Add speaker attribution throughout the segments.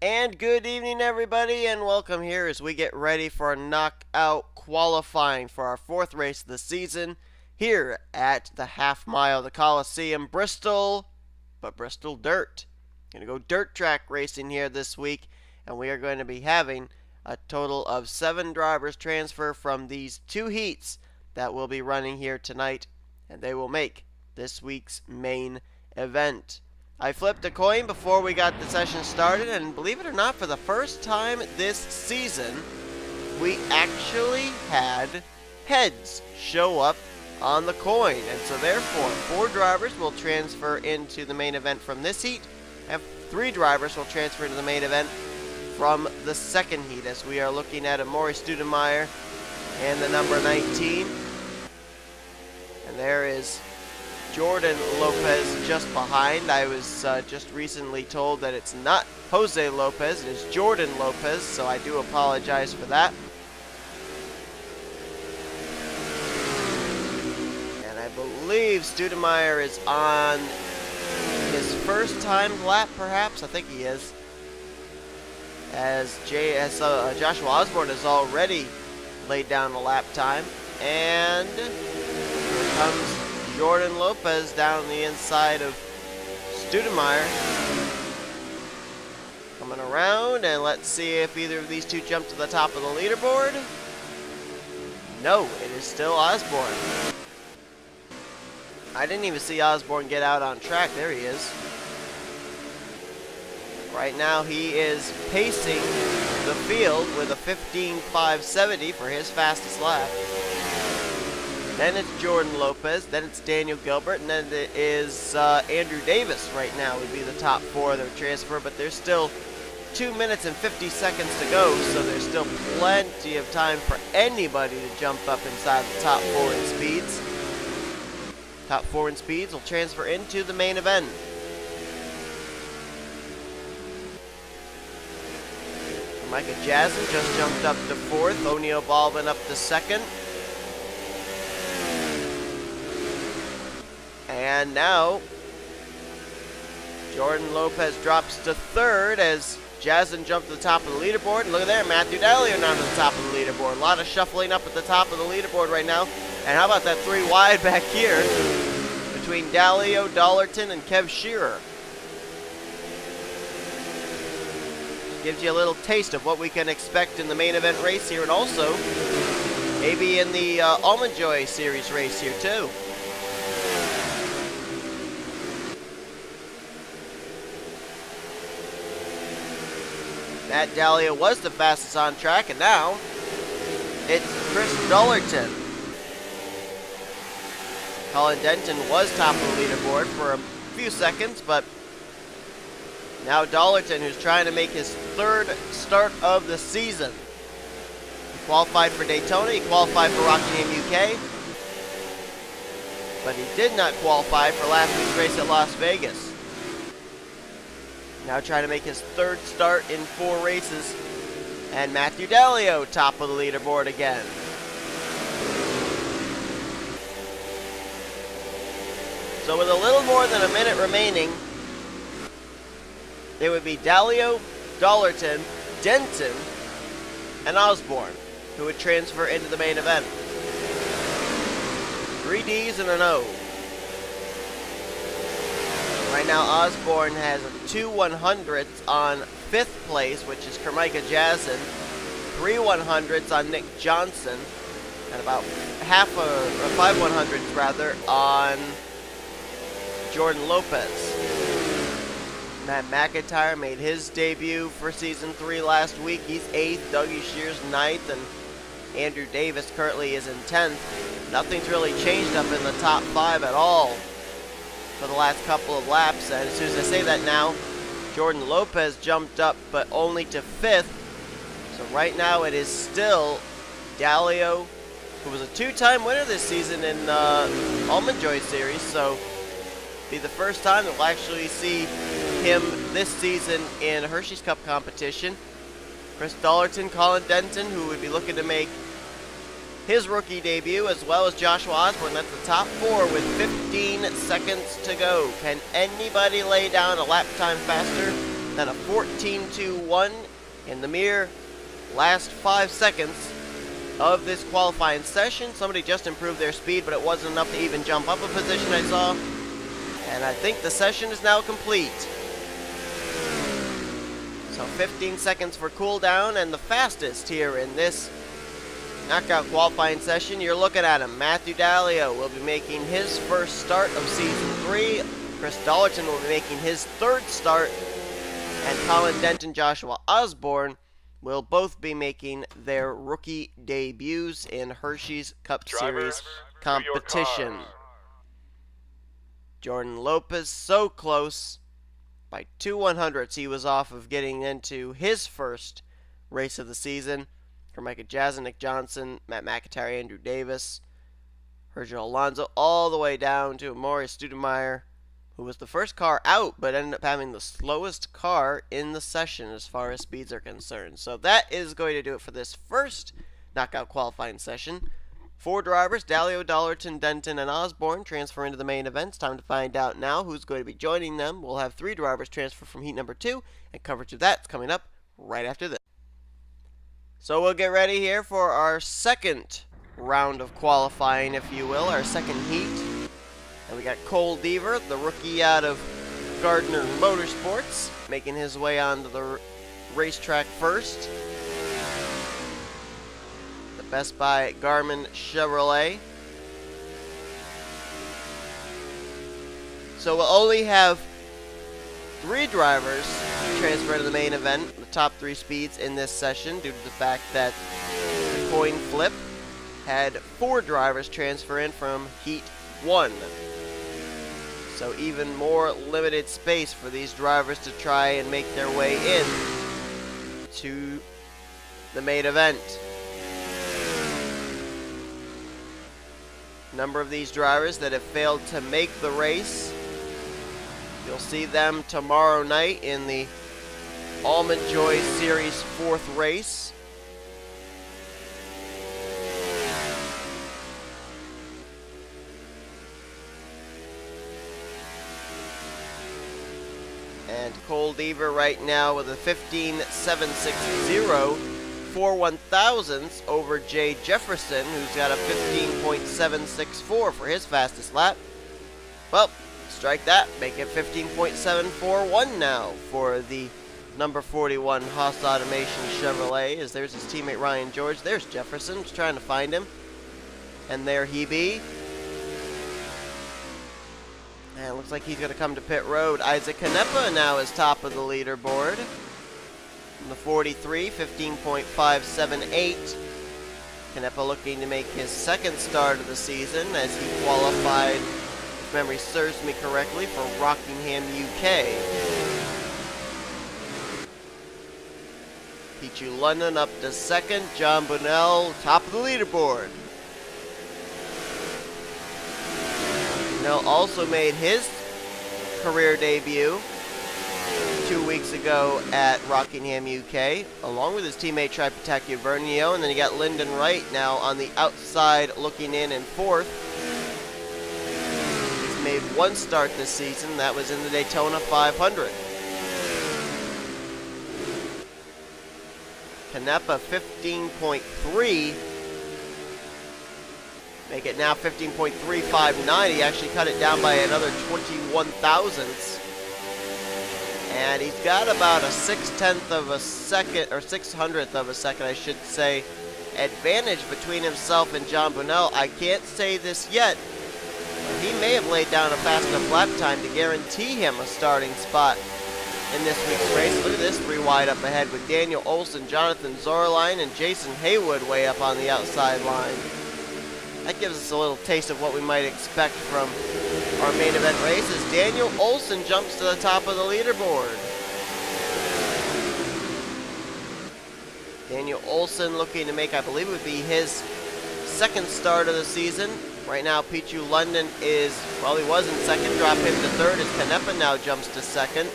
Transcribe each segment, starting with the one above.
Speaker 1: And good evening, everybody, and welcome here as we get ready for our knockout qualifying for our fourth race of the season here at the half mile of the Coliseum, Bristol, but Bristol dirt. Going to go dirt track racing here this week, and we are going to be having a total of 7 drivers transfer from these 2 heats that will be running here tonight, and they will make this week's main event. I flipped a coin before we got the session started, and believe it or not, for the first time this season, we actually had heads show up on the coin. And so therefore, 4 drivers will transfer into the main event from this heat, and 3 drivers will transfer to the main event from the second heat, as we are looking at Amori Studemeyer and the number 19. And there is Jordan Lopez just behind. I was just recently told that it's not Jose Lopez, it is Jordan Lopez, so I do apologize for that. And I believe Studemeyer is on his first timed lap, perhaps. I think he is. As Joshua Osborne has already laid down a lap time. And here comes Jordan Lopez down the inside of Studemeyer. Coming around, and let's see if either of these two jump to the top of the leaderboard. No, it is still Osborne. I didn't even see Osborne get out on track. There he is. Right now he is pacing the field with a 15.570 for his fastest lap. Then it's Jordan Lopez, then it's Daniel Gilbert, and then it is Andrew Davis right now would be the top 4 that would transfer, but there's still 2 minutes and 50 seconds to go, so there's still plenty of time for anybody to jump up inside the top 4 in speeds. Top 4 in speeds will transfer into the main event. Micah Jasin just jumped up to 4th, O'Neal Baldwin up to 2nd. And now, Jordan Lopez drops to 3rd as Jasin jumped to the top of the leaderboard. And look at there, Matthew Dalio down to the top of the leaderboard. A lot of shuffling up at the top of the leaderboard right now. And how about that 3 wide back here between Dalio, Dollerton, and Kev Shearer. Gives you a little taste of what we can expect in the main event race here, and also maybe in the Almond Joy Series race here too. Matt Dalio was the fastest on track, and now it's Chris Dollerton. Colin Denton was top of the leaderboard for a few seconds, but now Dollerton, who's trying to make his 3rd start of the season. He qualified for Daytona, he qualified for Rockingham, UK, but he did not qualify for last week's race at Las Vegas. Now trying to make his 3rd start in 4 races, and Matthew Dalio top of the leaderboard again. So with a little more than a minute remaining, it would be Dalio, Dollerton, Denton, and Osborne who would transfer into the main event. 3 Ds and an O. Right now Osborne has 2 100ths on 5th place, which is Kermika Jasin, 3 100ths on Nick Johnson, and about 5 100ths rather on Jordan Lopez. Matt McIntyre made his debut for Season 3 last week. He's 8th, Dougie Shears 9th, and Andrew Davis currently is in 10th. Nothing's really changed up in the top 5 at all for the last couple of laps. And as soon as I say that now, Jordan Lopez jumped up, but only to 5th. So right now it is still Dalio, who was a 2-time winner this season in the Almond Joy Series. So be the first time that we'll actually see him this season in Hersheys Cup competition. Chris Dollerton, Colin Denton, who would be looking to make his rookie debut, as well as Joshua Osborne. That's the top 4 with 15 seconds to go. Can anybody lay down a lap time faster then a 14.21 in the mere last 5 seconds of this qualifying session. Somebody just improved their speed, but it wasn't enough to even jump up a position, I saw. And I think the session is now complete. So 15 seconds for cooldown, and the fastest here in this knockout qualifying session, you're looking at him. Matthew Dallio will be making his first start of Season 3. Chris Dollerton will be making his third start. And Colin Dent and Joshua Osborne will both be making their rookie debuts in Hersheys Cup Series competition. Jordan Lopez so close. By 2/100ths, he was off of getting into his first race of the season. Micah Jazza, Nick Johnson, Matt McIntyre, Andrew Davis, Virgil Alonso, all the way down to Amore Studemeyer, who was the first car out, but ended up having the slowest car in the session as far as speeds are concerned. So that is going to do it for this first knockout qualifying session. 4 drivers, Dallio, Dollerton, Denton, and Osborne, transfer into the main events. Time to find out now who's going to be joining them. We'll have 3 drivers transfer from heat number 2, and coverage of that's coming up right after this. So we'll get ready here for our second round of qualifying, if you will, our second heat. And we got Cole Deaver, the rookie out of Gardner Motorsports, making his way onto the racetrack first. The Best Buy Garmin Chevrolet. So we'll only have 3 drivers transfer to the main event, the top 3 speeds in this session, due to the fact that the coin flip had 4 drivers transfer in from heat 1. So even more limited space for these drivers to try and make their way in to the main event. Number of these drivers that have failed to make the race, you'll see them tomorrow night in the Almond Joy Series 4th race. And Cole Deaver right now with a 15.760 for 1,000ths over Jay Jefferson, who's got a 15.764 for his fastest lap. Well, strike that, make it 15.741 now for the number 41 Haas Automation Chevrolet, as there's his teammate Ryan George. There's Jefferson, just trying to find him. And there he be. And looks like he's going to come to pit road. Isaac Canepa now is top of the leaderboard. In the 43, 15.578. Canepa looking to make his second start of the season as he qualified, if memory serves me correctly, for Rockingham, UK. Pichu London up to second. John Bunnell top of the leaderboard. Bunnell also made his career debut 2 weeks ago at Rockingham, UK, along with his teammate Tripataki Vernio, and then you got Lyndon Wright now on the outside looking in 4th. He's made 1 start this season, that was in the Daytona 500. Canepa 15.3, make it now 15.359. He actually cut it down by another 21 thousandths. And he's got about a 6/10 of a second, or 600th of a second, I should say, advantage between himself and John Bunnell. I can't say this yet, but he may have laid down a fast enough lap time to guarantee him a starting spot in this week's race. Look at this 3 wide up ahead with Daniel Olson, Jonathan Zorline, and Jason Haywood way up on the outside line. That gives us a little taste of what we might expect from our main event race as Daniel Olson jumps to the top of the leaderboard. Daniel Olson looking to make, I believe it would be his second start of the season. Right now, Pichu London is, well, he was in second, drop him to third as Canepa now jumps to second.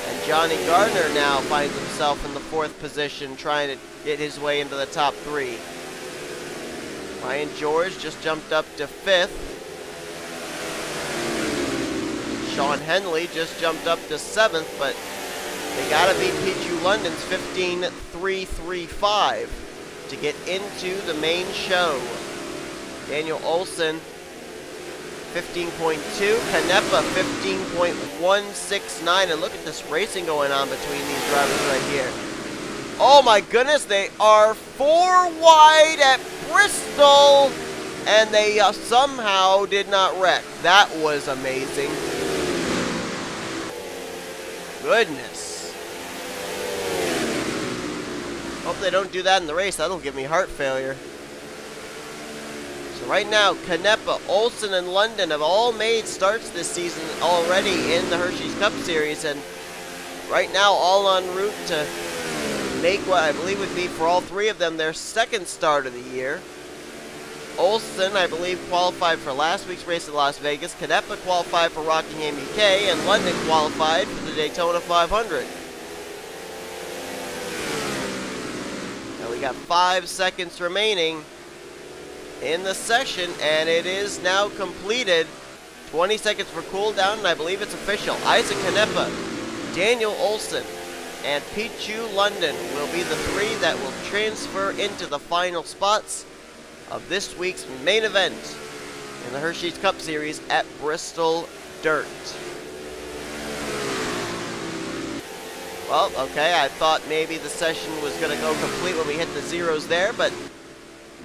Speaker 1: And Johnny Gardner now finds himself in the 4th position, trying to get his way into the top 3. Ryan George just jumped up to 5th. Sean Henley just jumped up to 7th, but They gotta beat PQ London's 15.335 to get into the main show. Daniel Olson, 15.2. Canepa, 15.169. And look at this racing going on between these drivers right here. Oh my goodness, they are 4 wide at Bristol. And they somehow did not wreck. That was amazing. Goodness. Hope they don't do that in the race. That'll give me heart failure. So right now, Canepa, Olson, and London have all made starts this season already in the Hersheys Cup Series. And right now, all en route to make what I believe would be, for all 3 of them, their second start of the year. Olson, I believe, qualified for last week's race at Las Vegas. Canepa qualified for Rockingham, UK. And London qualified for the Daytona 500. Now we got 5 seconds remaining in the session, and it is now completed. 20 seconds for cool down, and I believe it's official. Isaac Canepa, Daniel Olson, and Pichu London will be the 3 that will transfer into the final spots of this week's main event in the Hersheys Cup Series at Bristol Dirt. Well, okay, I thought maybe the session was going to go complete when we hit the zeros there, but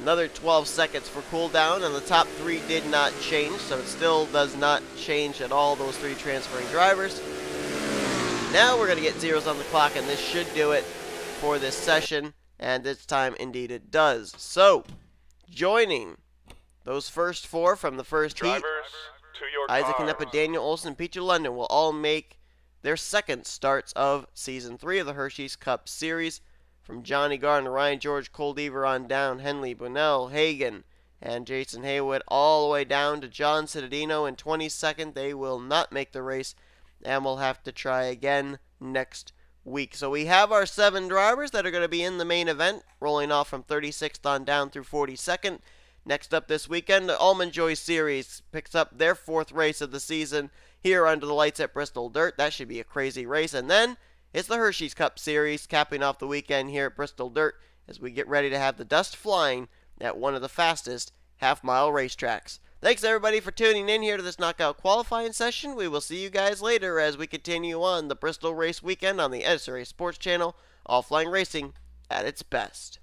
Speaker 1: another 12 seconds for cooldown, and the top 3 did not change, so it still does not change at all, those 3 transferring drivers. Now we're going to get zeros on the clock, and this should do it for this session, and this time, indeed, it does. So, joining those first 4 from the first heat, Isaac Canepa, Daniel Olson, and Pichu London will all make their second starts of Season 3 of the Hersheys Cup Series. From Johnny Gardner, Ryan George, Cole Deaver on down, Henley, Bunnell, Hagan, and Jason Haywood, all the way down to John Cittadino in 22nd. They will not make the race, and we'll have to try again next week. So we have our 7 drivers that are going to be in the main event, rolling off from 36th on down through 42nd. Next up this weekend, the Almond Joy Series picks up their 4th race of the season here under the lights at Bristol Dirt. That should be a crazy race. And then it's the Hersheys Cup Series capping off the weekend here at Bristol Dirt as we get ready to have the dust flying at one of the fastest half-mile racetracks. Thanks, everybody, for tuning in here to this knockout qualifying session. We will see you guys later as we continue on the Bristol race weekend on the NNSCRA Sports Channel, offline racing at its best.